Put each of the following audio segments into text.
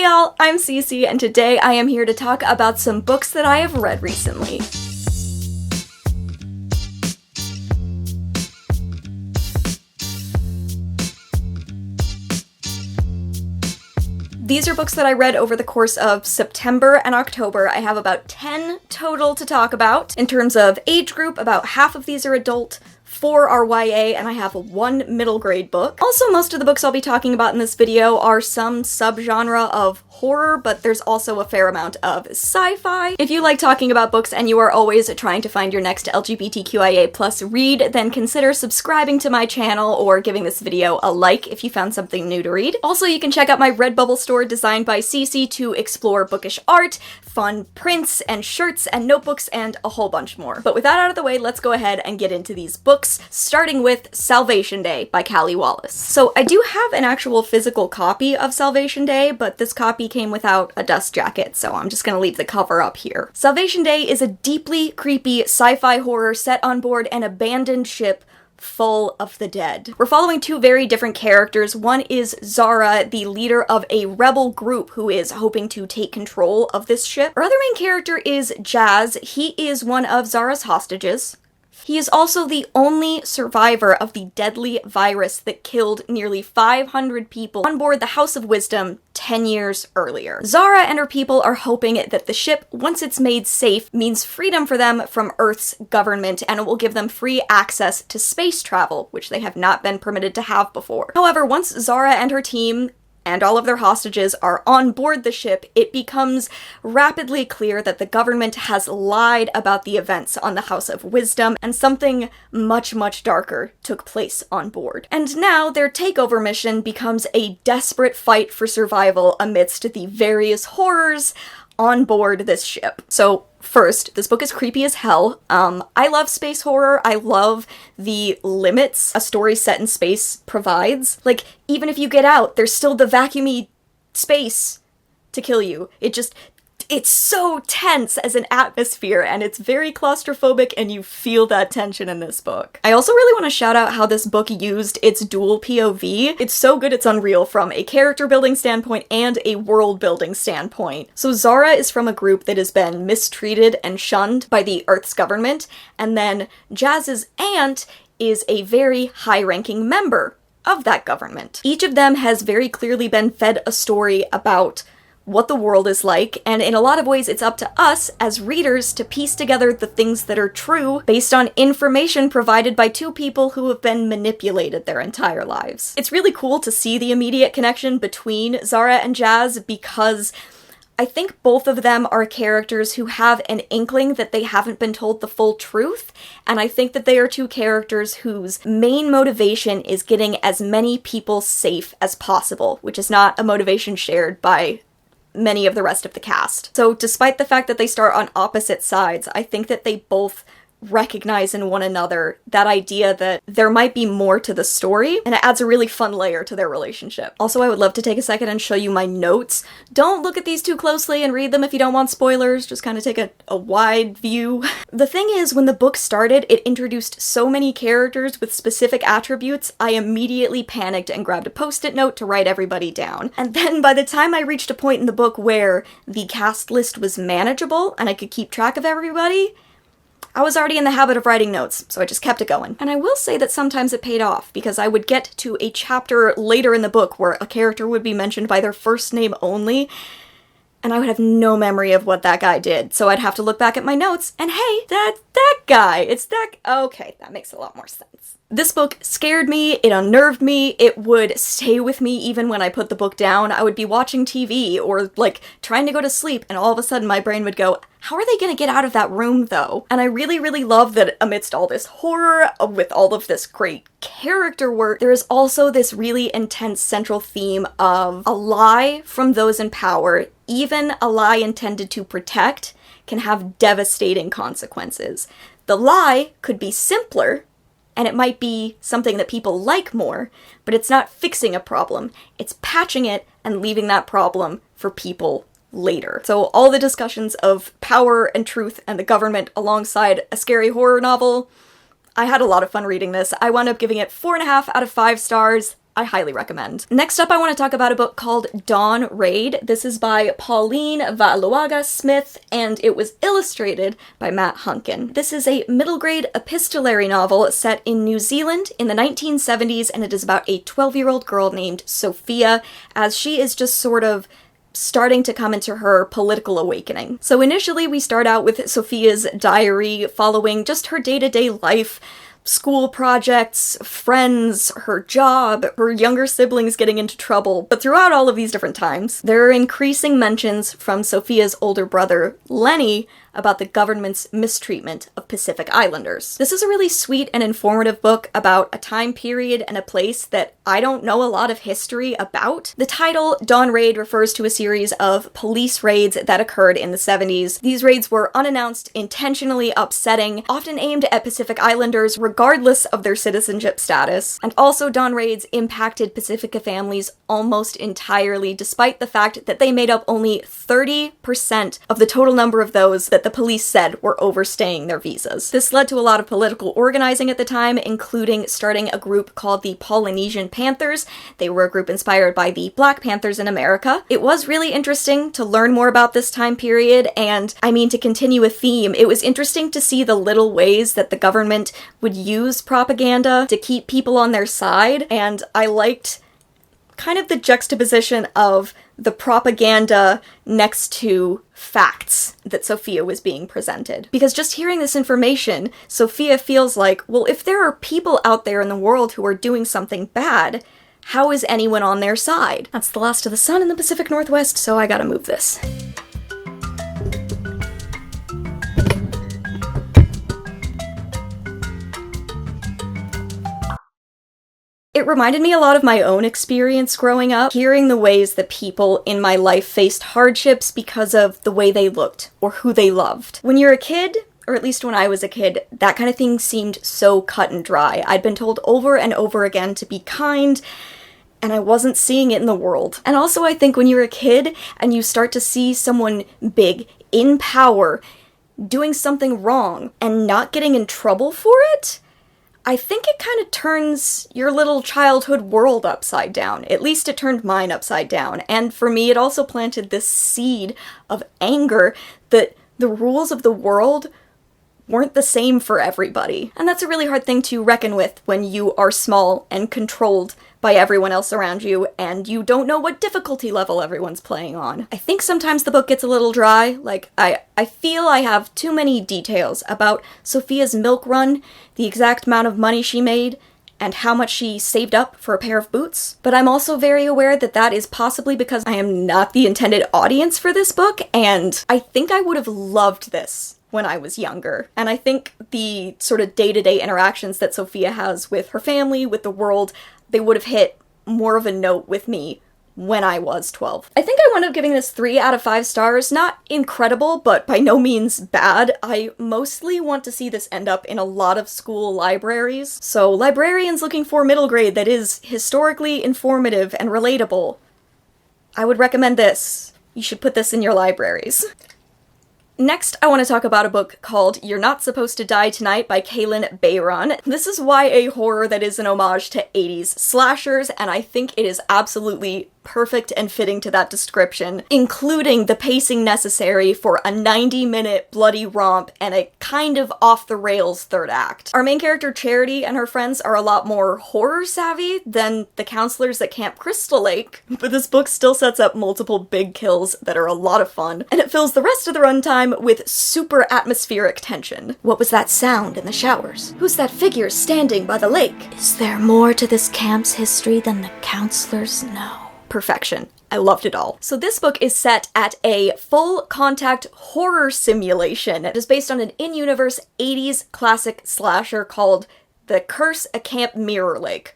Hey y'all, I'm Cece, and today I am here to talk about some books that I have read recently. These are books that I read over the course of September and October. I have about 10 total to talk about. In terms of age group, about half of these are adult, 4 are YA, and I have 1 middle grade book. Also, most of the books I'll be talking about in this video are some subgenre of horror, but there's also a fair amount of sci-fi. If you like talking about books and you are always trying to find your next LGBTQIA+ read, then consider subscribing to my channel or giving this video a like if you found something new to read. Also, you can check out my Redbubble store designed by Cece to explore bookish art, fun prints and shirts and notebooks, and a whole bunch more. But with that out of the way, let's go ahead and get into these books, starting with Salvation Day by Callie Wallace. So I do have an actual physical copy of Salvation Day, but this copy came without a dust jacket, so I'm just gonna leave the cover up here. Salvation Day is a deeply creepy sci-fi horror set on board an abandoned ship full of the dead. We're following 2 very different characters. One is Zara, the leader of a rebel group who is hoping to take control of this ship. Our other main character is Jazz. He is one of Zara's hostages. He is also the only survivor of the deadly virus that killed nearly 500 people on board the House of Wisdom 10 years earlier. Zara and her people are hoping that the ship, once it's made safe, means freedom for them from Earth's government, and it will give them free access to space travel, which they have not been permitted to have before. However, once Zara and her team and all of their hostages are on board the ship, it becomes rapidly clear that the government has lied about the events on the House of Wisdom, and something much, much darker took place on board. And now their takeover mission becomes a desperate fight for survival amidst the various horrors on board this ship. So first, this book is creepy as hell. I love space horror. I love the limits a story set in space provides. Like, even if you get out, there's still the vacuumy space to kill you. It's so tense as an atmosphere, and it's very claustrophobic, and you feel that tension in this book. I also really want to shout out how this book used its dual POV. It's so good it's unreal from a character building standpoint and a world building standpoint. So Zara is from a group that has been mistreated and shunned by the Earth's government, and then Jazz's aunt is a very high-ranking member of that government. Each of them has very clearly been fed a story about what the world is like, and in a lot of ways it's up to us as readers to piece together the things that are true based on information provided by 2 people who have been manipulated their entire lives. It's really cool to see the immediate connection between Zara and Jazz, because I think both of them are characters who have an inkling that they haven't been told the full truth, and I think that they are 2 characters whose main motivation is getting as many people safe as possible, which is not a motivation shared by many of the rest of the cast. So despite the fact that they start on opposite sides, I think that they both recognize in one another that idea that there might be more to the story, and it adds a really fun layer to their relationship. Also, I would love to take a second and show you my notes. Don't look at these too closely and read them if you don't want spoilers, just kind of take a wide view. The thing is, when the book started, it introduced so many characters with specific attributes, I immediately panicked and grabbed a post-it note to write everybody down. And then by the time I reached a point in the book where the cast list was manageable and I could keep track of everybody, I was already in the habit of writing notes, so I just kept it going. And I will say that sometimes it paid off, because I would get to a chapter later in the book where a character would be mentioned by their first name only, and I would have no memory of what that guy did. So I'd have to look back at my notes, and hey, that guy, it's that, okay, that makes a lot more sense. This book scared me, it unnerved me, it would stay with me even when I put the book down. I would be watching TV or, like, trying to go to sleep, and all of a sudden my brain would go, how are they gonna get out of that room, though? And I really, really love that amidst all this horror, with all of this great character work, there is also this really intense central theme of a lie from those in power, even a lie intended to protect, can have devastating consequences. The lie could be simpler, and it might be something that people like more, but it's not fixing a problem. It's patching it and leaving that problem for people later. So all the discussions of power and truth and the government alongside a scary horror novel, I had a lot of fun reading this. I wound up giving it 4.5 out of 5 stars. I highly recommend. Next up, I want to talk about a book called Dawn Raid. This is by Pauline Va'aloaga Smith, and it was illustrated by Matt Hunkin. This is a middle grade epistolary novel set in New Zealand in the 1970s, and it is about a 12-year-old girl named Sophia, as she is just sort of starting to come into her political awakening. So initially, we start out with Sophia's diary, following just her day-to-day life, school projects, friends, her job, her younger siblings getting into trouble. But throughout all of these different times, there are increasing mentions from Sophia's older brother, Lenny, about the government's mistreatment of Pacific Islanders. This is a really sweet and informative book about a time period and a place that I don't know a lot of history about. The title, Dawn Raid, refers to a series of police raids that occurred in the 70s. These raids were unannounced, intentionally upsetting, often aimed at Pacific Islanders regardless of their citizenship status. And also, Dawn Raids impacted Pacifica families almost entirely, despite the fact that they made up only 30% of the total number of those that the police said were overstaying their visas. This led to a lot of political organizing at the time, including starting a group called the Polynesian Panthers. They were a group inspired by the Black Panthers in America. It was really interesting to learn more about this time period, and I mean, to continue a theme, it was interesting to see the little ways that the government would use propaganda to keep people on their side, and I liked kind of the juxtaposition of the propaganda next to facts that Sophia was being presented. Because just hearing this information, Sophia feels like, well, if there are people out there in the world who are doing something bad, how is anyone on their side? That's the last of the sun in the Pacific Northwest, so I gotta move this. It reminded me a lot of my own experience growing up, hearing the ways that people in my life faced hardships because of the way they looked or who they loved. When you're a kid, or at least when I was a kid, that kind of thing seemed so cut and dry. I'd been told over and over again to be kind, and I wasn't seeing it in the world. And also, I think when you're a kid and you start to see someone big, in power, doing something wrong, and not getting in trouble for it, I think it kind of turns your little childhood world upside down. At least it turned mine upside down. And for me, it also planted this seed of anger that the rules of the world weren't the same for everybody. And that's a really hard thing to reckon with when you are small and controlled by everyone else around you, and you don't know what difficulty level everyone's playing on. I think sometimes the book gets a little dry. Like, I feel I have too many details about Sophia's milk run, the exact amount of money she made, and how much she saved up for a pair of boots. But I'm also very aware that that is possibly because I am not the intended audience for this book, and I think I would have loved this when I was younger. And I think the sort of day-to-day interactions that Sophia has with her family, with the world, they would have hit more of a note with me when I was 12. I think I wound up giving this 3 out of 5 stars. Not incredible, but by no means bad. I mostly want to see this end up in a lot of school libraries. So librarians looking for middle grade that is historically informative and relatable, I would recommend this. You should put this in your libraries. Next, I want to talk about a book called You're Not Supposed to Die Tonight by Kaylin Bayron. This is YA horror that is an homage to 80s slashers, and I think it is absolutely perfect and fitting to that description, including the pacing necessary for a 90-minute bloody romp and a kind of off-the-rails third act. Our main character, Charity, and her friends are a lot more horror-savvy than the counselors at Camp Crystal Lake, but this book still sets up multiple big kills that are a lot of fun, and it fills the rest of the runtime with super atmospheric tension. What was that sound in the showers? Who's that figure standing by the lake? Is there more to this camp's history than the counselors know? Perfection. I loved it all. So this book is set at a full-contact horror simulation. It is based on an in-universe 80s classic slasher called The Curse at Camp Mirror Lake.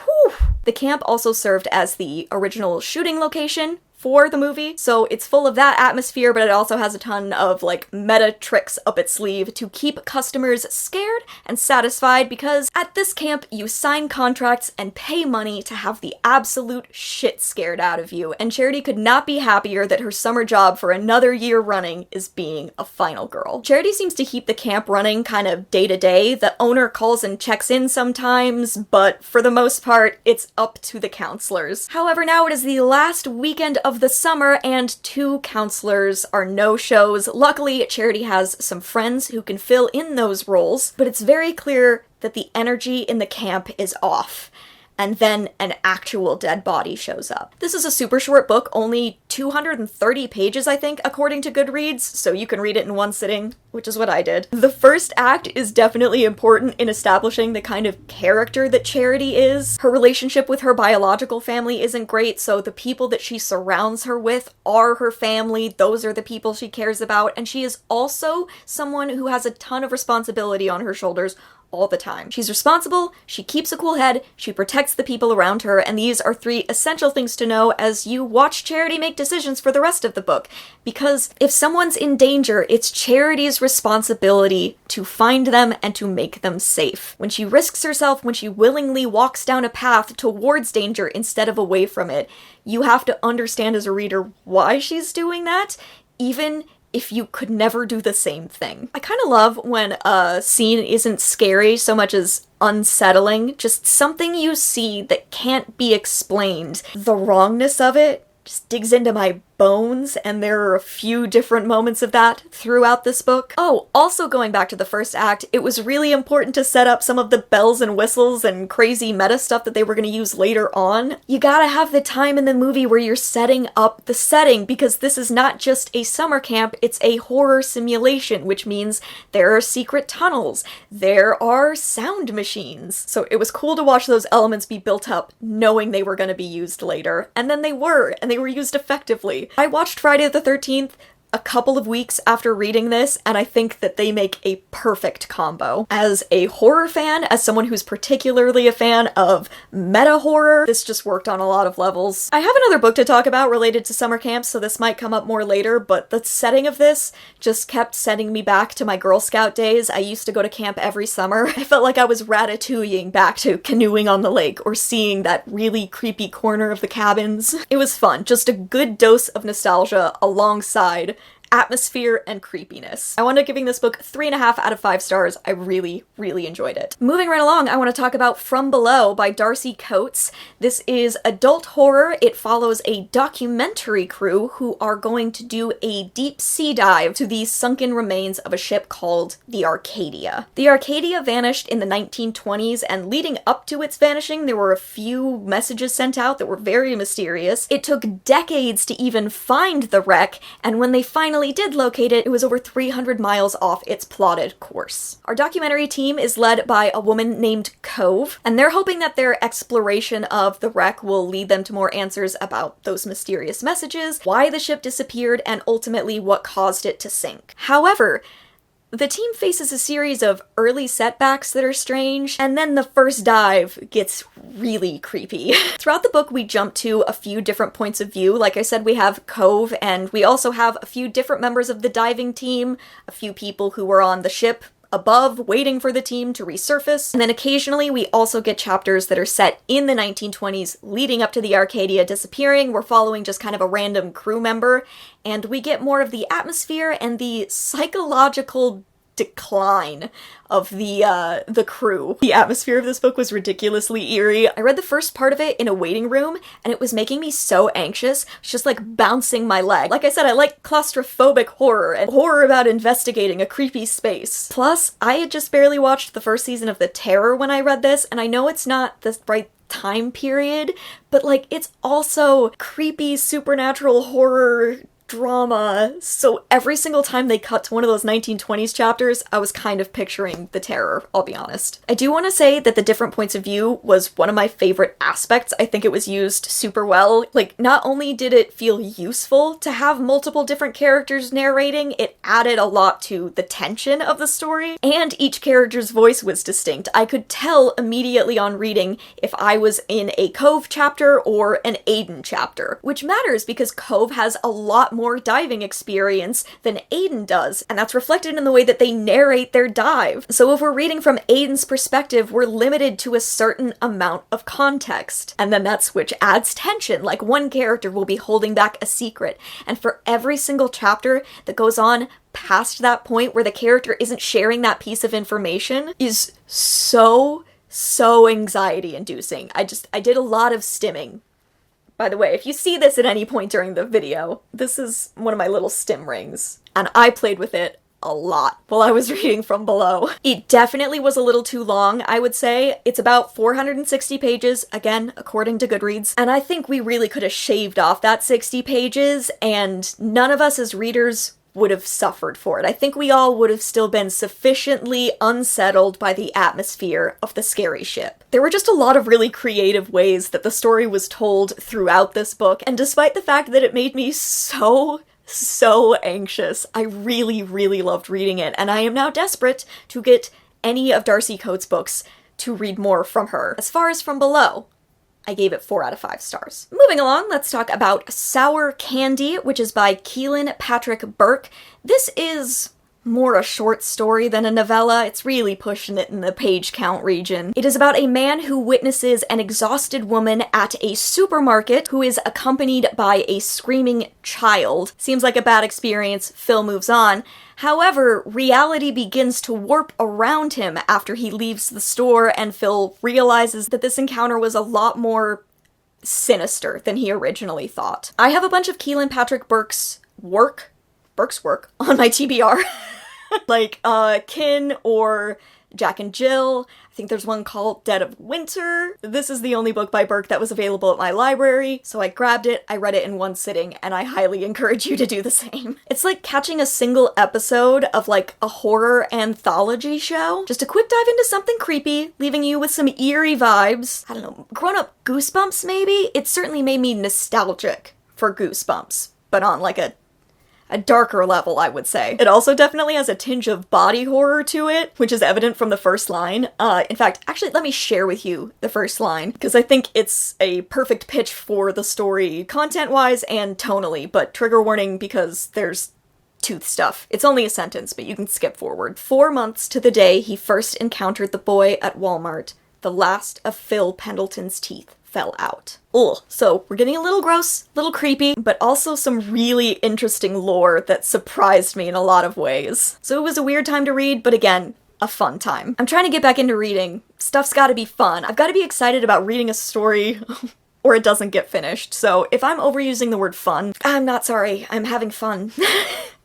Whew. The camp also served as the original shooting location for the movie, so it's full of that atmosphere, but it also has a ton of like meta tricks up its sleeve to keep customers scared and satisfied, because at this camp you sign contracts and pay money to have the absolute shit scared out of you, and Charity could not be happier that her summer job for another year running is being a final girl. Charity seems to keep the camp running kind of day to day. The owner calls and checks in sometimes, but for the most part, it's up to the counselors. However, now it is the last weekend of the summer and 2 counselors are no-shows. Luckily, Charity has some friends who can fill in those roles, but it's very clear that the energy in the camp is off. And then an actual dead body shows up. This is a super short book, only 230 pages, I think, according to Goodreads, so you can read it in one sitting, which is what I did. The first act is definitely important in establishing the kind of character that Charity is. Her relationship with her biological family isn't great, so the people that she surrounds her with are her family. Those are the people she cares about, and she is also someone who has a ton of responsibility on her shoulders all the time. She's responsible, she keeps a cool head, she protects the people around her, and these are 3 essential things to know as you watch Charity make decisions for the rest of the book. Because if someone's in danger, it's Charity's responsibility to find them and to make them safe. When she risks herself, when she willingly walks down a path towards danger instead of away from it, you have to understand as a reader why she's doing that, even if you could never do the same thing. I kind of love when a scene isn't scary so much as unsettling, just something you see that can't be explained. The wrongness of it just digs into my bones, and there are a few different moments of that throughout this book. Oh, also going back to the first act, it was really important to set up some of the bells and whistles and crazy meta stuff that they were going to use later on. You gotta have the time in the movie where you're setting up the setting, because this is not just a summer camp, it's a horror simulation, which means there are secret tunnels, there are sound machines. So it was cool to watch those elements be built up, knowing they were going to be used later. And then they were, and they were used effectively. I watched Friday the 13th a couple of weeks after reading this, and I think that they make a perfect combo. As a horror fan, as someone who's particularly a fan of meta horror, this just worked on a lot of levels. I have another book to talk about related to summer camps, so this might come up more later, but the setting of this just kept sending me back to my Girl Scout days. I used to go to camp every summer. I felt like I was ratatouilleing back to canoeing on the lake or seeing that really creepy corner of the cabins. It was fun, just a good dose of nostalgia alongside atmosphere and creepiness. I wound up giving this book 3.5 out of 5 stars. I really, really enjoyed it. Moving right along, I want to talk about From Below by Darcy Coates. This is adult horror. It follows a documentary crew who are going to do a deep sea dive to the sunken remains of a ship called the Arcadia. The Arcadia vanished in the 1920s, and leading up to its vanishing, there were a few messages sent out that were very mysterious. It took decades to even find the wreck, and when they finally did locate it, it was over 300 miles off its plotted course. Our documentary team is led by a woman named Cove, and they're hoping that their exploration of the wreck will lead them to more answers about those mysterious messages, why the ship disappeared, and ultimately what caused it to sink. However, the team faces a series of early setbacks that are strange, and then the first dive gets really creepy. Throughout the book, we jump to a few different points of view. Like I said, we have Cove, and we also have a few different members of the diving team, a few people who were on the ship above waiting for the team to resurface, and then occasionally we also get chapters that are set in the 1920s leading up to the Arcadia disappearing. We're following just kind of a random crew member, and we get more of the atmosphere and the psychological decline of the crew. The atmosphere of this book was ridiculously eerie. I read the first part of it in a waiting room, and it was making me so anxious. It's just like bouncing my leg. Like I said, I like claustrophobic horror and horror about investigating a creepy space. Plus, I had just barely watched the first season of The Terror when I read this, and I know it's not the right time period, but like it's also creepy supernatural horror drama. So every single time they cut to one of those 1920s chapters, I was kind of picturing the terror, I'll be honest. I do want to say that the different points of view was one of my favorite aspects. I think it was used super well. Like, not only did it feel useful to have multiple different characters narrating, it added a lot to the tension of the story, and each character's voice was distinct. I could tell immediately on reading if I was in a Cove chapter or an Aiden chapter, which matters because Cove has a lot more diving experience than Aiden does, and that's reflected in the way that they narrate their dive. So if we're reading from Aiden's perspective, we're limited to a certain amount of context, and then that's which adds tension. Like, one character will be holding back a secret, and for every single chapter that goes on past that point where the character isn't sharing that piece of information is so anxiety inducing. I did a lot of stimming. By the way, if you see this at any point during the video, this is one of my little stim rings, and I played with it a lot while I was reading from below. It definitely was a little too long, I would say. It's about 460 pages, again, according to Goodreads, and I think we really could have shaved off that 60 pages, and none of us as readers would have suffered for it. I think we all would have still been sufficiently unsettled by the atmosphere of the scary ship. There were just a lot of really creative ways that the story was told throughout this book, and despite the fact that it made me so anxious, I really loved reading it, and I am now desperate to get any of Darcy Coates' books to read more from her. As far as From Below, I gave it 4 out of 5 stars. Moving along, let's talk about Sour Candy, which is by Keelan Patrick Burke. This is more a short story than a novella. It's really pushing it in the page count region. It is about a man who witnesses an exhausted woman at a supermarket who is accompanied by a screaming child. Seems like a bad experience. Phil moves on. However, reality begins to warp around him after he leaves the store, and Phil realizes that this encounter was a lot more sinister than he originally thought. I have a bunch of Keelan Patrick Burke's work on my TBR. Like, Kin or Jack and Jill. I think there's one called Dead of Winter. This is the only book by Burke that was available at my library, so I grabbed it, I read it in one sitting, and I highly encourage you to do the same. It's like catching a single episode of like a horror anthology show. Just a quick dive into something creepy, leaving you with some eerie vibes. I don't know, grown-up goosebumps maybe? It certainly made me nostalgic for Goosebumps, but on like a darker level, I would say. It also definitely has a tinge of body horror to it, which is evident from the first line. In fact, actually, let me share with you the first line, because I think it's a perfect pitch for the story, content-wise and tonally, but trigger warning because there's tooth stuff. It's only a sentence, but you can skip forward. 4 months to the day he first encountered the boy at Walmart, the last of Phil Pendleton's teeth fell out. Ugh. So we're getting a little gross, a little creepy, but also some really interesting lore that surprised me in a lot of ways. So it was a weird time to read, but again, a fun time. I'm trying to get back into reading. Stuff's gotta be fun. I've gotta be excited about reading a story or it doesn't get finished. So if I'm overusing the word fun, I'm not sorry. I'm having fun.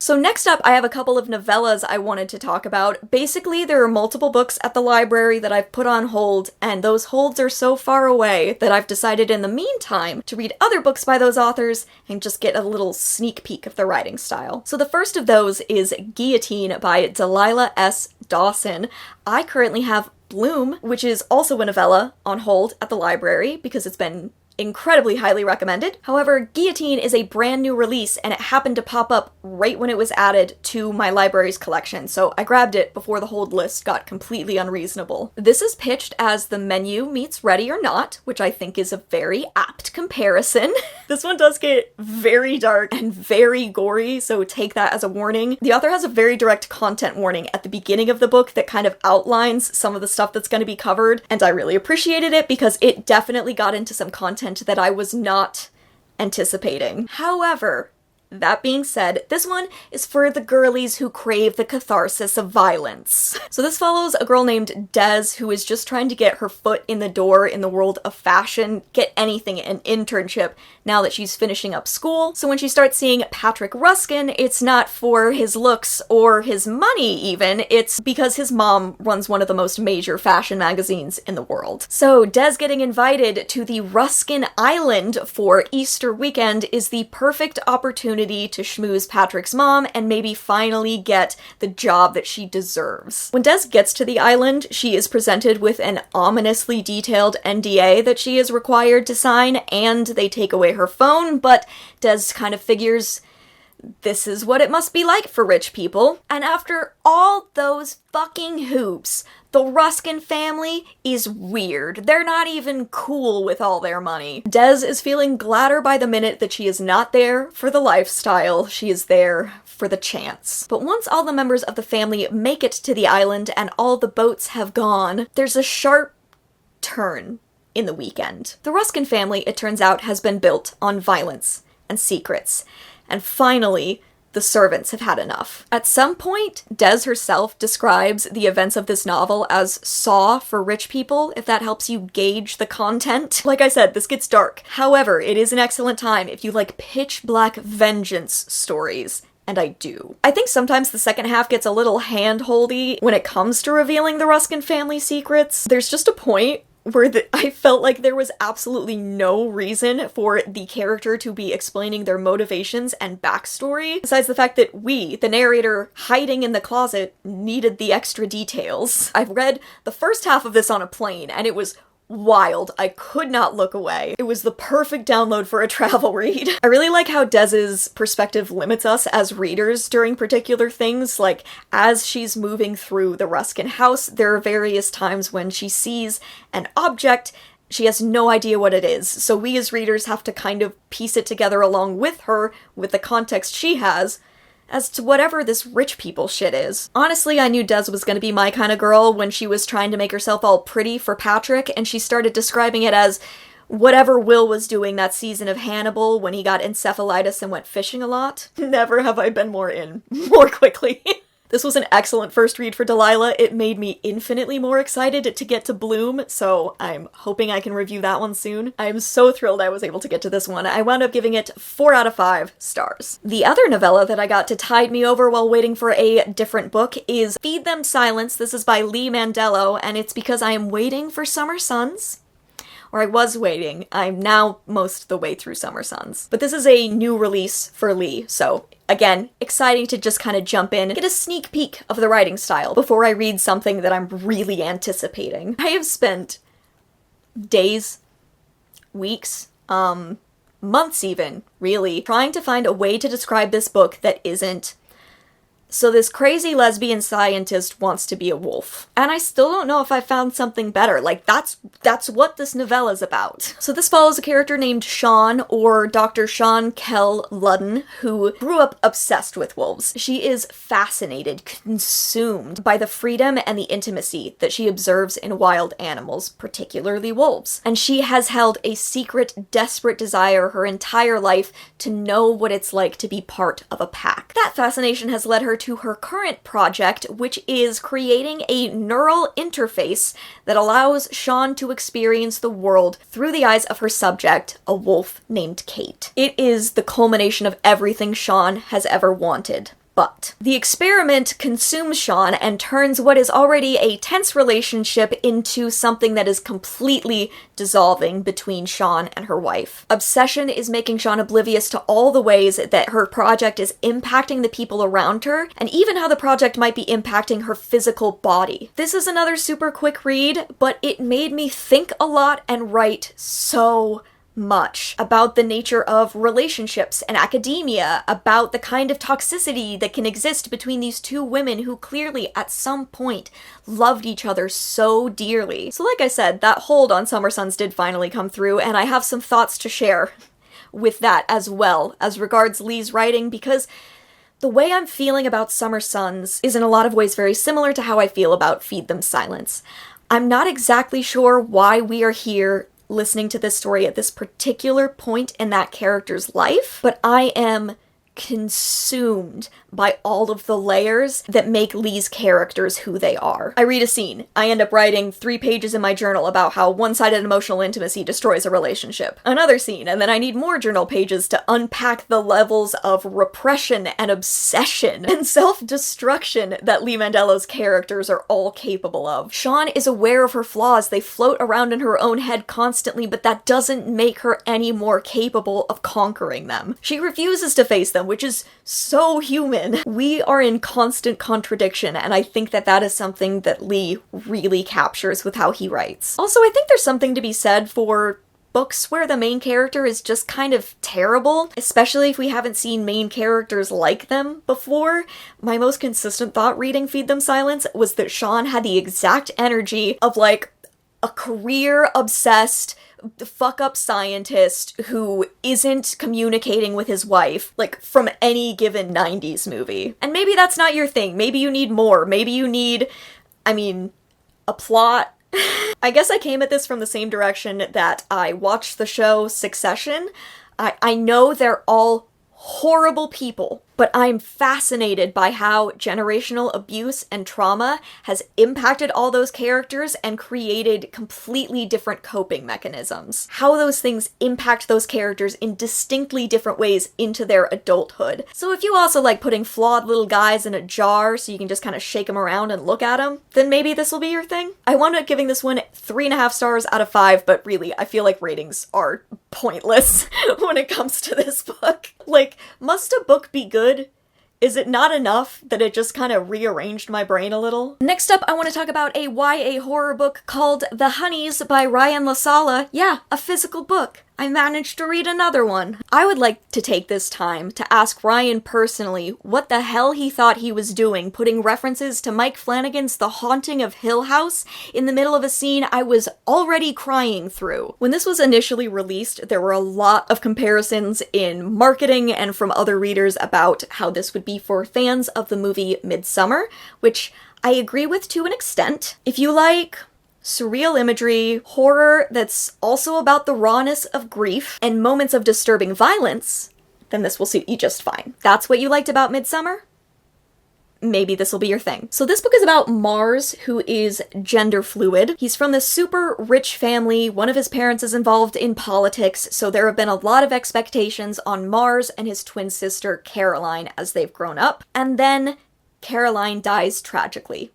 So next up, I have a couple of novellas I wanted to talk about. Basically, there are multiple books at the library that I've put on hold, and those holds are so far away that I've decided in the meantime to read other books by those authors and just get a little sneak peek of the writing style. So the first of those is Guillotine by Delilah S. Dawson. I currently have Bloom, which is also a novella, on hold at the library because it's been incredibly highly recommended. However, Guillotine is a brand new release and it happened to pop up right when it was added to my library's collection, so I grabbed it before the hold list got completely unreasonable. This is pitched as The Menu meets Ready or Not, which I think is a very apt comparison. This one does get very dark and very gory, so take that as a warning. The author has a very direct content warning at the beginning of the book that kind of outlines some of the stuff that's going to be covered, and I really appreciated it because it definitely got into some content that I was not anticipating. However, that being said, this one is for the girlies who crave the catharsis of violence. So this follows a girl named Des who is just trying to get her foot in the door in the world of fashion, get anything, an internship, now that she's finishing up school. So when she starts seeing Patrick Ruskin, it's not for his looks or his money even, it's because his mom runs one of the most major fashion magazines in the world. So Des getting invited to the Ruskin Island for Easter weekend is the perfect opportunity opportunity to schmooze Patrick's mom and maybe finally get the job that she deserves. When Des gets to the island, she is presented with an ominously detailed NDA that she is required to sign, and they take away her phone, but Des kind of figures this is what it must be like for rich people. And after all those fucking hoops, the Ruskin family is weird. They're not even cool with all their money. Des is feeling gladder by the minute that she is not there for the lifestyle, she is there for the chance. But once all the members of the family make it to the island and all the boats have gone, there's a sharp turn in the weekend. The Ruskin family, it turns out, has been built on violence and secrets. And finally, the servants have had enough. At some point, Des herself describes the events of this novel as Saw for rich people, if that helps you gauge the content. Like I said, this gets dark. However, it is an excellent time if you like pitch black vengeance stories. And I do. I think sometimes the second half gets a little hand-holdy when it comes to revealing the Ruskin family secrets. There's just a point where I felt like there was absolutely no reason for the character to be explaining their motivations and backstory, besides the fact that we, the narrator hiding in the closet, needed the extra details. I've read the first half of this on a plane, and it was wild. I could not look away. It was the perfect download for a travel read. I really like how Des's perspective limits us as readers during particular things, like as she's moving through the Ruskin house, there are various times when she sees an object, she has no idea what it is, so we as readers have to kind of piece it together along with her, with the context she has, as to whatever this rich people shit is. Honestly, I knew Des was gonna be my kind of girl when she was trying to make herself all pretty for Patrick, and she started describing it as whatever Will was doing that season of Hannibal when he got encephalitis and went fishing a lot. Never have I been more in, more quickly. This was an excellent first read for Delilah. It made me infinitely more excited to get to Bloom, so I'm hoping I can review that one soon. I am so thrilled I was able to get to this one. I wound up giving it 4 out of 5 stars. The other novella that I got to tide me over while waiting for a different book is Feed Them Silence. This is by Lee Mandello, and it's because I am waiting for Summer Suns. Or I was waiting. I'm now most of the way through Summer Suns. But this is a new release for Lee, so again, exciting to just kind of jump in and get a sneak peek of the writing style before I read something that I'm really anticipating. I have spent days, weeks, months even, really, trying to find a way to describe this book that isn't so this crazy lesbian scientist wants to be a wolf. And I still don't know if I found something better. Like, that's what this novella is about. So this follows a character named Sean, or Dr. Sean Kell Ludden, who grew up obsessed with wolves. She is fascinated, consumed by the freedom and the intimacy that she observes in wild animals, particularly wolves. And she has held a secret, desperate desire her entire life to know what it's like to be part of a pack. That fascination has led her to her current project, which is creating a neural interface that allows Sean to experience the world through the eyes of her subject, a wolf named Kate. It is the culmination of everything Sean has ever wanted. But the experiment consumes Sean and turns what is already a tense relationship into something that is completely dissolving between Sean and her wife. Obsession is making Sean oblivious to all the ways that her project is impacting the people around her, and even how the project might be impacting her physical body. This is another super quick read, but it made me think a lot and write so much about the nature of relationships and academia, about the kind of toxicity that can exist between these two women who clearly at some point loved each other so dearly. So like I said, that hold on Summer Suns did finally come through, and I have some thoughts to share with that as well as regards Lee's writing, because the way I'm feeling about Summer Suns is in a lot of ways very similar to how I feel about Feed Them Silence. I'm not exactly sure why we are here listening to this story at this particular point in that character's life, but I am consumed by all of the layers that make Lee's characters who they are. I read a scene. I end up writing 3 pages in my journal about how one-sided emotional intimacy destroys a relationship. Another scene, and then I need more journal pages to unpack the levels of repression and obsession and self-destruction that Lee Mandello's characters are all capable of. Sean is aware of her flaws. They float around in her own head constantly, but that doesn't make her any more capable of conquering them. She refuses to face them which is so human. We are in constant contradiction, and I think that that is something that Lee really captures with how he writes. Also, I think there's something to be said for books where the main character is just kind of terrible, especially if we haven't seen main characters like them before. My most consistent thought reading Feed Them Silence was that Sean had the exact energy of like a career-obsessed fuck-up scientist who isn't communicating with his wife, like, from any given 90s movie. And maybe that's not your thing. Maybe you need more. Maybe you need, a plot. I guess I came at this from the same direction that I watched the show Succession. I know they're all horrible people, but I'm fascinated by how generational abuse and trauma has impacted all those characters and created completely different coping mechanisms. How those things impact those characters in distinctly different ways into their adulthood. So if you also like putting flawed little guys in a jar so you can just kind of shake them around and look at them, then maybe this will be your thing. I wound up giving this one 3.5 stars out of 5, but really, I feel like ratings are pointless when it comes to this book. Like, must a book be good? Is it not enough that it just kind of rearranged my brain a little? Next up, I want to talk about a YA horror book called The Honeys by Ryan LaSala. Yeah, a physical book. I managed to read another one. I would like to take this time to ask Ryan personally what the hell he thought he was doing, putting references to Mike Flanagan's The Haunting of Hill House in the middle of a scene I was already crying through. When this was initially released, there were a lot of comparisons in marketing and from other readers about how this would be for fans of the movie Midsommar, which I agree with to an extent. If you like surreal imagery, horror that's also about the rawness of grief, and moments of disturbing violence, then this will suit you just fine. That's what you liked about Midsommar? Maybe this will be your thing. So this book is about Mars, who is gender fluid. He's from this super rich family. One of his parents is involved in politics, so there have been a lot of expectations on Mars and his twin sister Caroline as they've grown up. And then Caroline dies tragically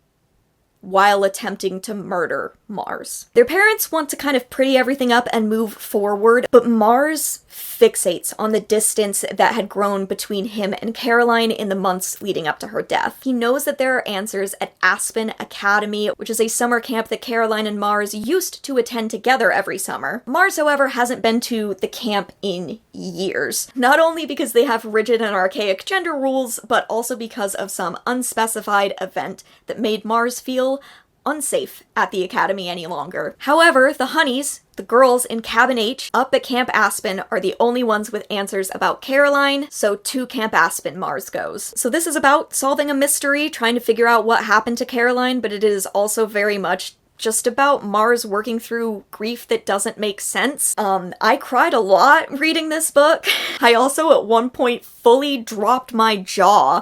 while attempting to murder Mars. Their parents want to kind of pretty everything up and move forward, but Mars fixates on the distance that had grown between him and Caroline in the months leading up to her death. He knows that there are answers at Aspen Academy, which is a summer camp that Caroline and Mars used to attend together every summer. Mars, however, hasn't been to the camp in years. Not only because they have rigid and archaic gender rules, but also because of some unspecified event that made Mars feel unsafe at the academy any longer. However, the Honeys, the girls in Cabin H up at Camp Aspen, are the only ones with answers about Caroline, so to Camp Aspen Mars goes. So this is about solving a mystery, trying to figure out what happened to Caroline, but it is also very much just about Mars working through grief that doesn't make sense. I cried a lot reading this book. I also at one point fully dropped my jaw,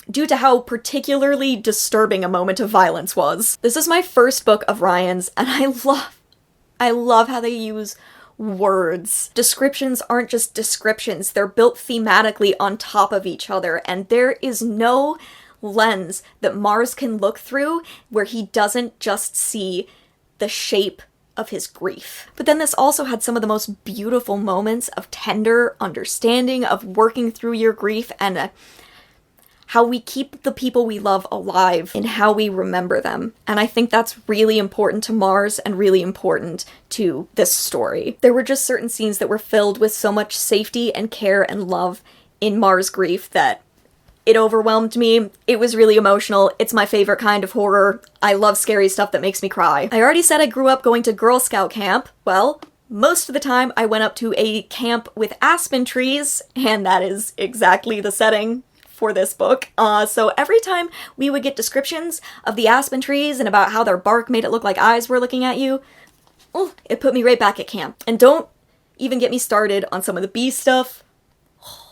due to how particularly disturbing a moment of violence was. This is my first book of Ryan's, and I love how they use words. Descriptions aren't just descriptions, they're built thematically on top of each other, and there is no lens that Mars can look through where he doesn't just see the shape of his grief. But then this also had some of the most beautiful moments of tender understanding, of working through your grief, and how we keep the people we love alive and how we remember them. And I think that's really important to Mars and really important to this story. There were just certain scenes that were filled with so much safety and care and love in Mars' grief that it overwhelmed me. It was really emotional. It's my favorite kind of horror. I love scary stuff that makes me cry. I already said I grew up going to Girl Scout camp. Well, most of the time I went up to a camp with aspen trees, and that is exactly the setting for this book. So every time we would get descriptions of the aspen trees and about how their bark made it look like eyes were looking at you, it put me right back at camp. And don't even get me started on some of the bee stuff.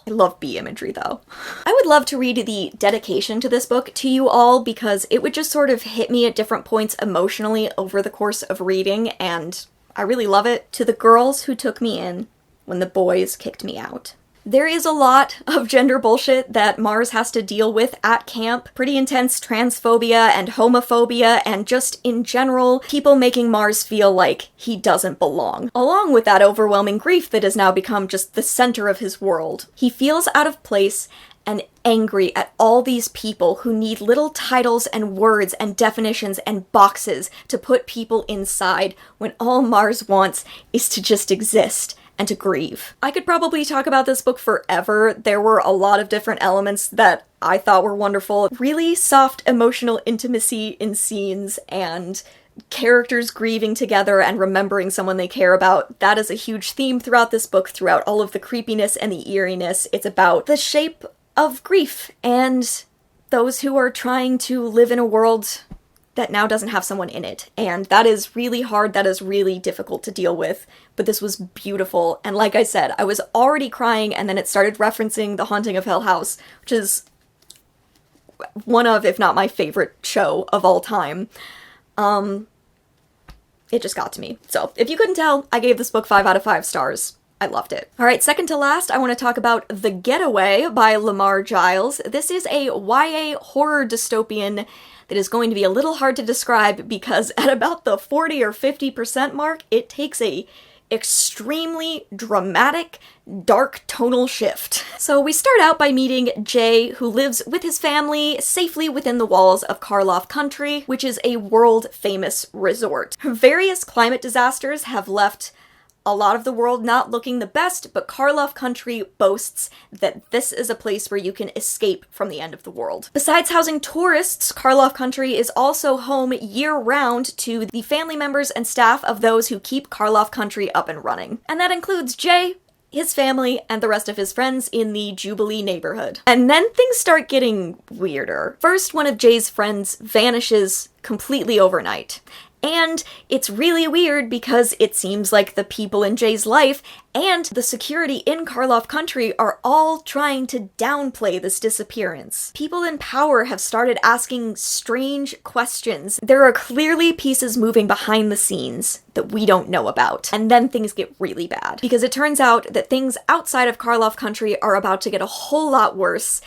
I love bee imagery though. I would love to read the dedication to this book to you all because it would just sort of hit me at different points emotionally over the course of reading, and I really love it. To the girls who took me in when the boys kicked me out. There is a lot of gender bullshit that Mars has to deal with at camp. Pretty intense transphobia and homophobia, and just in general, people making Mars feel like he doesn't belong. Along with that overwhelming grief that has now become just the center of his world. He feels out of place and angry at all these people who need little titles and words and definitions and boxes to put people inside when all Mars wants is to just exist and to grieve. I could probably talk about this book forever. There were a lot of different elements that I thought were wonderful. Really soft emotional intimacy in scenes and characters grieving together and remembering someone they care about. That is a huge theme throughout this book, throughout all of the creepiness and the eeriness. It's about the shape of grief and those who are trying to live in a world that now doesn't have someone in it. And that is really hard, that is really difficult to deal with, but this was beautiful. And like I said, I was already crying, and then it started referencing The Haunting of Hill House, which is one of, if not my favorite show of all time. It just got to me. So, if you couldn't tell, I gave this book 5 out of 5 stars. I loved it. Alright, second to last, I want to talk about The Getaway by Lamar Giles. This is a YA horror dystopian that is going to be a little hard to describe because at about the 40 or 50% mark, it takes a extremely dramatic, dark tonal shift. So we start out by meeting Jay, who lives with his family safely within the walls of Karloff Country, which is a world-famous resort. Various climate disasters have left a lot of the world not looking the best, but Karloff Country boasts that this is a place where you can escape from the end of the world. Besides housing tourists, Karloff Country is also home year-round to the family members and staff of those who keep Karloff Country up and running. And that includes Jay, his family, and the rest of his friends in the Jubilee neighborhood. And then things start getting weirder. First, one of Jay's friends vanishes completely overnight. And it's really weird because it seems like the people in Jay's life and the security in Karloff Country are all trying to downplay this disappearance. People in power have started asking strange questions. There are clearly pieces moving behind the scenes that we don't know about. And then things get really bad. Because it turns out that things outside of Karloff Country are about to get a whole lot worse.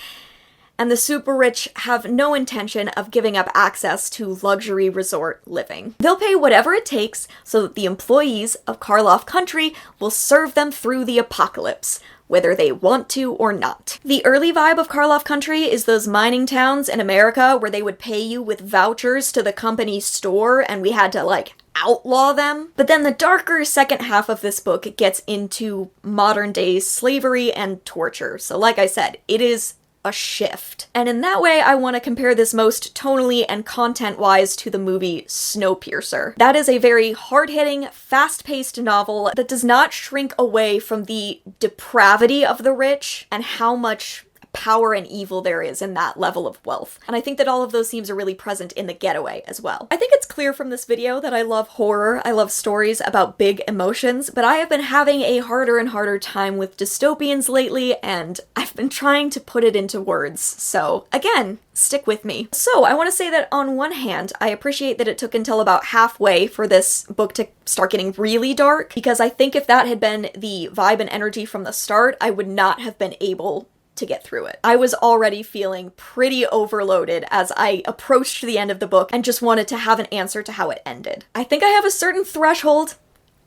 And the super rich have no intention of giving up access to luxury resort living. They'll pay whatever it takes so that the employees of Karloff Country will serve them through the apocalypse, whether they want to or not. The early vibe of Karloff Country is those mining towns in America where they would pay you with vouchers to the company store and we had to, outlaw them. But then the darker second half of this book gets into modern day slavery and torture. So like I said, it is a shift. And in that way, I want to compare this most tonally and content-wise to the movie Snowpiercer. That is a very hard-hitting, fast-paced novel that does not shrink away from the depravity of the rich and how much power and evil there is in that level of wealth. And I think that all of those themes are really present in The Getaway as well. I think it's clear from this video that I love horror, I love stories about big emotions, but I have been having a harder and harder time with dystopians lately, and I've been trying to put it into words. So again, stick with me. So I want to say that on one hand, I appreciate that it took until about halfway for this book to start getting really dark, because I think if that had been the vibe and energy from the start, I would not have been able to get through it. I was already feeling pretty overloaded as I approached the end of the book and just wanted to have an answer to how it ended. I think I have a certain threshold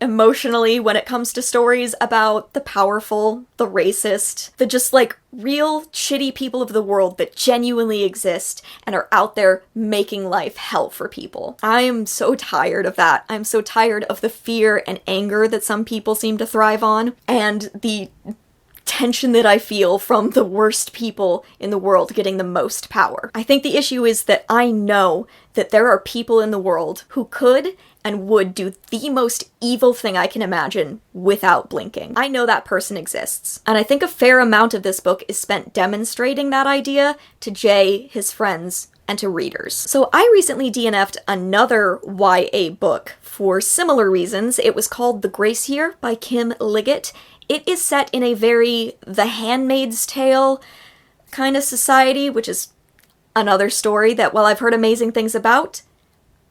emotionally when it comes to stories about the powerful, the racist, the just real shitty people of the world that genuinely exist and are out there making life hell for people. I am so tired of that. I'm so tired of the fear and anger that some people seem to thrive on, and the tension that I feel from the worst people in the world getting the most power. I think the issue is that I know that there are people in the world who could and would do the most evil thing I can imagine without blinking. I know that person exists. And I think a fair amount of this book is spent demonstrating that idea to Jay, his friends, and to readers. So I recently DNF'd another YA book for similar reasons. It was called The Grace Year by Kim Liggett. It is set in a very The Handmaid's Tale kind of society, which is another story that, while I've heard amazing things about,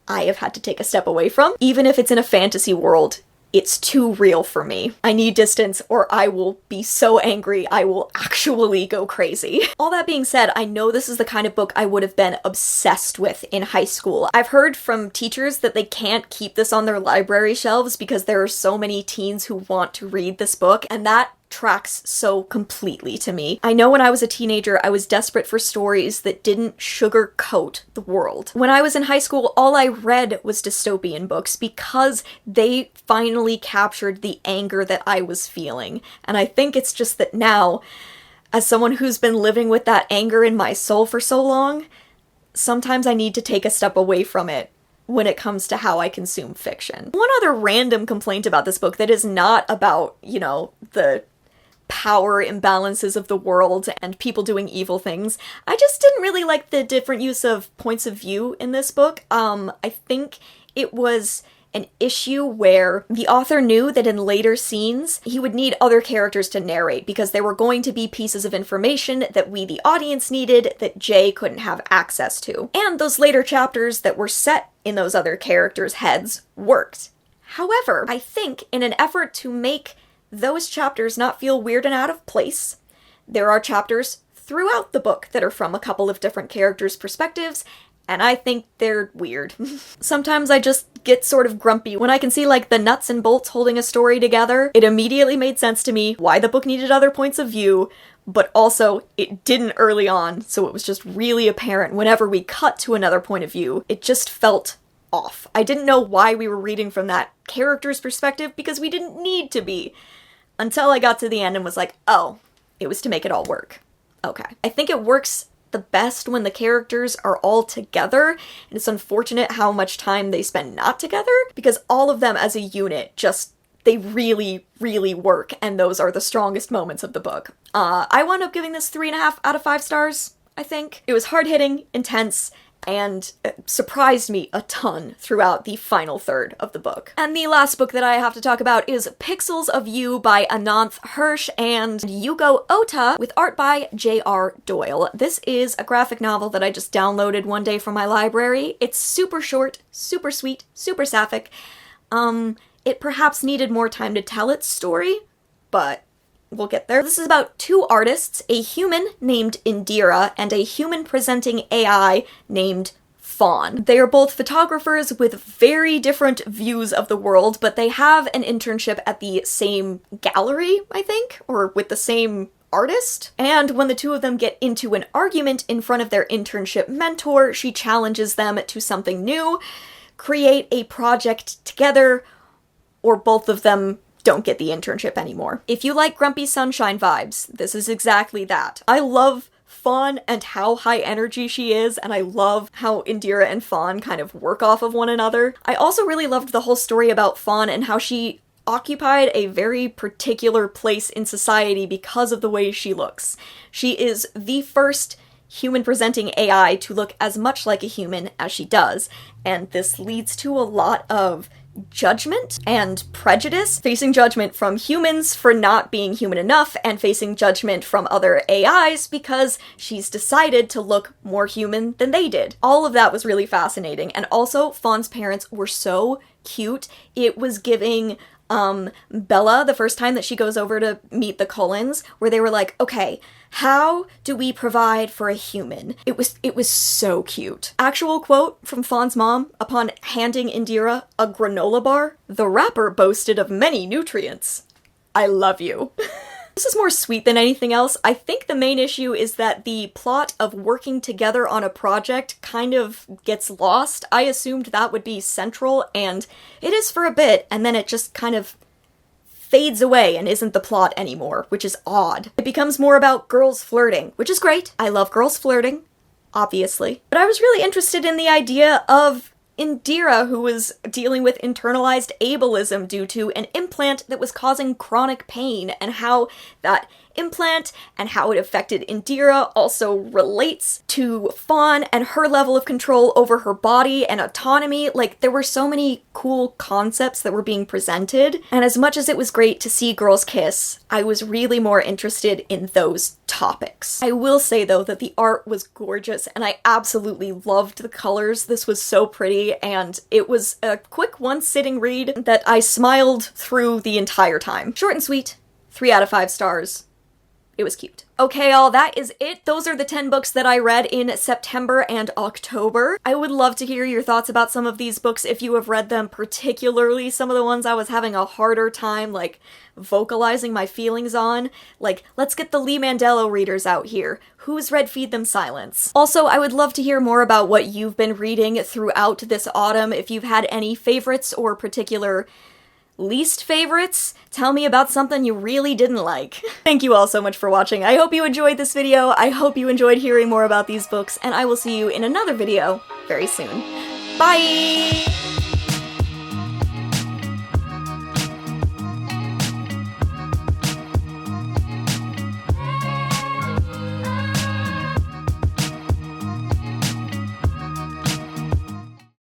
I have had to take a step away from. Even if it's in a fantasy world, it's too real for me. I need distance or I will be so angry I will actually go crazy. All that being said, I know this is the kind of book I would have been obsessed with in high school. I've heard from teachers that they can't keep this on their library shelves because there are so many teens who want to read this book, and that tracks so completely to me. I know when I was a teenager, I was desperate for stories that didn't sugarcoat the world. When I was in high school, all I read was dystopian books because they finally captured the anger that I was feeling. And I think it's just that now, as someone who's been living with that anger in my soul for so long, sometimes I need to take a step away from it when it comes to how I consume fiction. One other random complaint about this book that is not about, the power imbalances of the world and people doing evil things. I just didn't really like the different use of points of view in this book. I think it was an issue where the author knew that in later scenes he would need other characters to narrate because there were going to be pieces of information that we, the audience, needed that Jay couldn't have access to. And those later chapters that were set in those other characters' heads worked. However, I think in an effort to make those chapters not feel weird and out of place, there are chapters throughout the book that are from a couple of different characters' perspectives, and I think they're weird. Sometimes I just get sort of grumpy when I can see the nuts and bolts holding a story together. It immediately made sense to me why the book needed other points of view, but also it didn't early on, so it was just really apparent whenever we cut to another point of view. It just felt off. I didn't know why we were reading from that character's perspective because we didn't need to be. Until I got to the end and was like, oh, it was to make it all work. Okay. I think it works the best when the characters are all together, and it's unfortunate how much time they spend not together, because all of them as a unit they really, really work, and those are the strongest moments of the book. I wound up giving this 3.5 out of 5 stars, I think. It was hard-hitting, intense, and surprised me a ton throughout the final third of the book. And the last book that I have to talk about is Pixels of You by Ananth Hirsch and Yugo Ota with art by J.R. Doyle. This is a graphic novel that I just downloaded one day from my library. It's super short, super sweet, super sapphic. It perhaps needed more time to tell its story, but we'll get there. This is about two artists, a human named Indira and a human-presenting AI named Fawn. They are both photographers with very different views of the world, but they have an internship at the same gallery, I think, or with the same artist. And when the two of them get into an argument in front of their internship mentor, she challenges them to something new, create a project together, or both of them don't get the internship anymore. If you like Grumpy Sunshine vibes, this is exactly that. I love Fawn and how high energy she is, and I love how Indira and Fawn kind of work off of one another. I also really loved the whole story about Fawn and how she occupied a very particular place in society because of the way she looks. She is the first human-presenting AI to look as much like a human as she does, and this leads to a lot of judgment and prejudice, facing judgment from humans for not being human enough, and facing judgment from other AIs because she's decided to look more human than they did. All of that was really fascinating, and also Fawn's parents were so cute. It was giving Bella the first time that she goes over to meet the Cullens, where they were like, okay, how do we provide for a human? It was so cute. Actual quote from Fawn's mom upon handing Indira a granola bar: "The wrapper boasted of many nutrients. I love you." This is more sweet than anything else. I think the main issue is that the plot of working together on a project kind of gets lost. I assumed that would be central, and it is for a bit, and then it just kind of fades away and isn't the plot anymore, which is odd. It becomes more about girls flirting, which is great. I love girls flirting, obviously. But I was really interested in the idea of Indira, who was dealing with internalized ableism due to an implant that was causing chronic pain, and how that implant and how it affected Indira also relates to Fawn and her level of control over her body and autonomy. Like, there were so many cool concepts that were being presented, and as much as it was great to see girls kiss, I was really more interested in those topics. I will say though that the art was gorgeous and I absolutely loved the colors. This was so pretty, and it was a quick one-sitting read that I smiled through the entire time. Short and sweet, 3 out of 5 stars. It was cute. Okay, y'all, that is it. Those are the 10 books that I read in September and October. I would love to hear your thoughts about some of these books if you have read them, particularly some of the ones I was having a harder time, like, vocalizing my feelings on. Like, let's get the Lee Mandello readers out here. Who's read Feed Them Silence? Also, I would love to hear more about what you've been reading throughout this autumn. If you've had any favorites or particular least favorites, tell me about something you really didn't like. Thank you all so much for watching. I hope you enjoyed this video, I hope you enjoyed hearing more about these books, and I will see you in another video very soon. Bye!